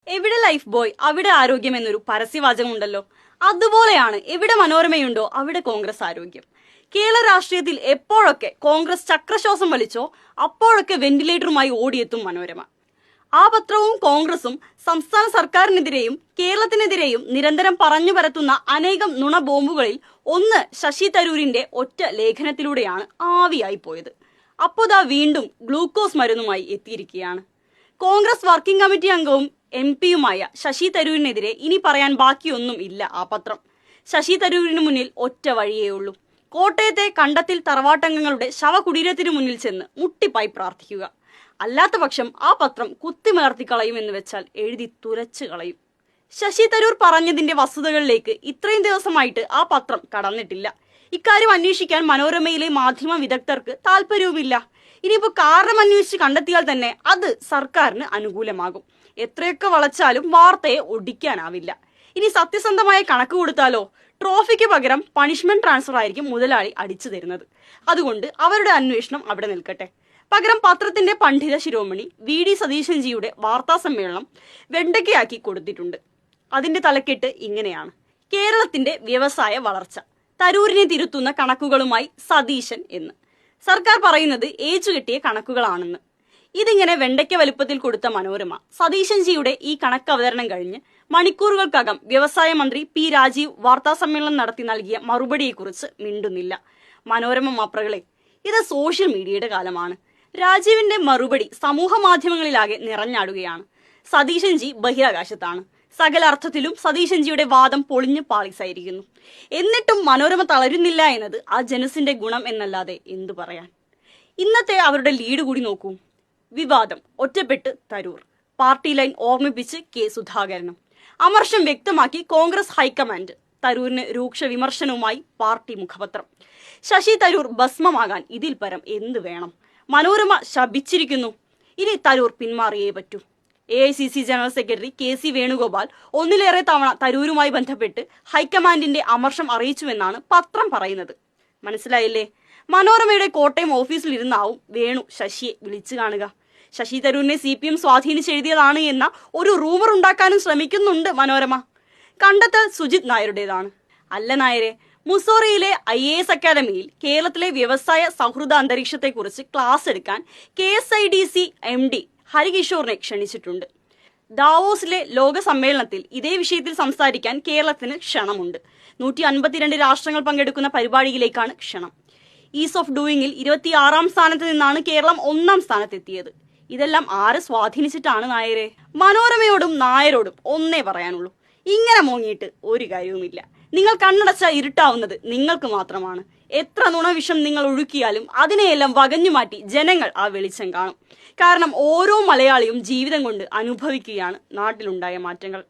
എവിടെ life boy അവിടെ ആരോഗ്യം എന്നൊരു പരസ്യവാചകമുണ്ടല്ലോ. അതുപോലെയാണ് എവിടെ മനോരമയുണ്ടോ അവിടെ കോൺഗ്രസ് ആരോഗ്യം. കേരള രാഷ്ട്രീയത്തിൽ എപ്പോഴൊക്കെ കോൺഗ്രസ് ചക്രശ്വാസം വലിച്ചോ അപ്പോഴൊക്കെ വെന്റിലേറ്ററുമായി ഓടിയെത്തും മനോരമ. ആ പത്രവും കോൺഗ്രസും സംസ്ഥാന സർക്കാരിനെതിരെയും കേരളത്തിനെതിരെയും നിരന്തരം പറഞ്ഞു പരത്തുന്ന അനേകം നുണ ബോംബുകളിൽ ഒന്ന് ശശി തരൂരിന്റെ ഒറ്റ ലേഖനത്തിലൂടെയാണ് ആവിയായി പോയത്. അപ്പോതാ വീണ്ടും ഗ്ലൂക്കോസ് മരുന്നുമായി എത്തിയിരിക്കുകയാണ്. കോൺഗ്രസ് വർക്കിംഗ് കമ്മിറ്റി അംഗവും MP-യുമായ ശശി തരൂരിനെതിരെ ഇനി പറയാൻ ബാക്കിയൊന്നും ഇല്ല. ആ പത്രം ശശി തരൂരിന് മുന്നിൽ ഒറ്റ വഴിയേ ഉള്ളൂ. കോട്ടയത്തെ കണ്ടത്തിൽ തറവാട്ടംഗങ്ങളുടെ ശവകുടീരത്തിനു മുന്നിൽ ചെന്ന് മുട്ടിപ്പായി പ്രാർത്ഥിക്കുക. അല്ലാത്ത പക്ഷം ആ പത്രം കുത്തിമലർത്തി കളയുമെന്ന് വെച്ചാൽ എഴുതി തുലച്ചു കളയും. ശശി തരൂർ പറഞ്ഞതിന്റെ വസ്തുതകളിലേക്ക് ഇത്രയും ദിവസമായിട്ട് ആ പത്രം കടന്നിട്ടില്ല. ഇക്കാര്യം അന്വേഷിക്കാൻ മനോരമയിലെ മാധ്യമ വിദഗ്ധർക്ക് താല്പര്യവുമില്ല. ഇനിയിപ്പോ കാരണം അന്വേഷിച്ച് കണ്ടെത്തിയാൽ തന്നെ അത് സർക്കാരിന് അനുകൂലമാകും. എത്രയൊക്കെ വളച്ചാലും വാർത്തയെ ഒടിക്കാനാവില്ല. ഇനി സത്യസന്ധമായ കണക്ക് കൊടുത്താലോ, ട്രോഫിക്ക് പകരം പണിഷ്മെന്റ് ട്രാൻസ്ഫർ ആയിരിക്കും മുതലാളി അടിച്ചു തരുന്നത്. അതുകൊണ്ട് അവരുടെ അന്വേഷണം അവിടെ നിൽക്കട്ടെ. പകരം പത്രത്തിന്റെ പണ്ഡിത ശിരോമണി VD സതീശൻജിയുടെ വാർത്താ സമ്മേളനം വെണ്ടയ്ക്കയാക്കി കൊടുത്തിട്ടുണ്ട്. അതിന്റെ തലക്കെട്ട് ഇങ്ങനെയാണ്: കേരളത്തിന്റെ വ്യവസായ വളർച്ച, തരൂരിനെ തിരുത്തുന്ന കണക്കുകളുമായി സതീശൻ എന്ന്. സർക്കാർ പറയുന്നത് ഏച്ചുകെട്ടിയ കണക്കുകളാണെന്ന്. ഇതിങ്ങനെ വെണ്ടയ്ക്ക വലുപ്പത്തിൽ കൊടുത്ത മനോരമ സതീശൻജിയുടെ ഈ കണക്ക് അവതരണം കഴിഞ്ഞ് മണിക്കൂറുകൾക്കകം വ്യവസായ മന്ത്രി P രാജീവ് വാർത്താ സമ്മേളനം നടത്തി നൽകിയ മറുപടിയെക്കുറിച്ച് മിണ്ടുന്നില്ല. മനോരമ മാപ്രകളെ, ഇത് സോഷ്യൽ മീഡിയയുടെ കാലമാണ്. രാജീവിന്റെ മറുപടി സമൂഹ മാധ്യമങ്ങളിലാകെ നിറഞ്ഞാടുകയാണ്. സതീശൻജി ബഹിരാകാശത്താണ്. സകല അർത്ഥത്തിലും സതീശൻജിയുടെ വാദം പൊളിഞ്ഞു പാളിസായിരിക്കുന്നു. എന്നിട്ടും മനോരമ തളരുന്നില്ല എന്നത് ആ ജനസിന്റെ ഗുണം എന്നല്ലാതെ എന്തു പറയാൻ. ഇന്നത്തെ അവരുടെ ലീഡ് കൂടി നോക്കൂ. വിവാദം ഒറ്റപ്പെട്ട് തരൂർ, പാർട്ടി ലൈൻ ഓർമ്മിപ്പിച്ച് K സുധാകരനും. അമർഷം വ്യക്തമാക്കി കോൺഗ്രസ് ഹൈക്കമാൻഡ്, തരൂരിന് രൂക്ഷ വിമർശനവുമായി പാർട്ടി മുഖപത്രം. ശശി തരൂർ ഭസ്മമാകാൻ ഇതിൽ പരം എന്ത് വേണം? മനോരമ ശപിച്ചിരിക്കുന്നു. ഇനി തരൂർ പിന്മാറിയേ പറ്റൂ. AICC general secretary KC Venugopal ഒന്നിലേറെ തവണ തരൂരുമായി ബന്ധപ്പെട്ട് ഹൈക്കമാൻഡിന്റെ അമർഷം അറിയിച്ചുവെന്നാണ് പത്രം പറയുന്നത്. മനസ്സിലായില്ലേ? മനോരമയുടെ കോട്ടയം ഓഫീസിൽ ഇരുന്നാവും വേണു ശശിയെ വിളിച്ചു കാണുക. ശശി തരൂരിനെ CPM സ്വാധീനിച്ചെഴുതിയതാണ് എന്ന ഒരു റൂമർ ഉണ്ടാക്കാനും ശ്രമിക്കുന്നുണ്ട് മനോരമ. കണ്ടെത്തൽ സുജിത് നായരുടേതാണ്. അല്ല നായരെ, മുസോറിയിലെ IAS അക്കാദമിയിൽ കേരളത്തിലെ വ്യവസായ സൗഹൃദ അന്തരീക്ഷത്തെക്കുറിച്ച് ക്ലാസ് എടുക്കാൻ KSIDC MD ഹരികിഷോറിനെ ക്ഷണിച്ചിട്ടുണ്ട്. ദാവോസിലെ ലോക സമ്മേളനത്തിൽ ഇതേ വിഷയത്തിൽ സംസാരിക്കാൻ കേരളത്തിന് ക്ഷണമുണ്ട്. 152 രാഷ്ട്രങ്ങൾ പങ്കെടുക്കുന്ന പരിപാടിയിലേക്കാണ് ക്ഷണം. ഈസ് ഓഫ് ഡൂയിങ്ങിൽ 26ാം സ്ഥാനത്ത് നിന്നാണ് കേരളം 1ാം സ്ഥാനത്തെത്തിയത്. ഇതെല്ലാം ആരെ സ്വാധീനിച്ചിട്ടാണ് നായരെ? മനോരമയോടും നായരോടും ഒന്നേ പറയാനുള്ളൂ: ഇങ്ങനെ മോങ്ങിയിട്ട് ഒരു കാര്യവുമില്ല. നിങ്ങൾ കണ്ണടച്ച ഇരുട്ടാവുന്നത് നിങ്ങൾക്ക് മാത്രമാണ്. എത്ര നുണവിഷം നിങ്ങൾ ഒഴുക്കിയാലും അതിനെയെല്ലാം വകഞ്ഞു മാറ്റി ജനങ്ങൾ ആ വെളിച്ചം കാണും. കാരണം ഓരോ മലയാളിയും ജീവിതം കൊണ്ട് അനുഭവിക്കുകയാണ് നാട്ടിലുണ്ടായ മാറ്റങ്ങൾ.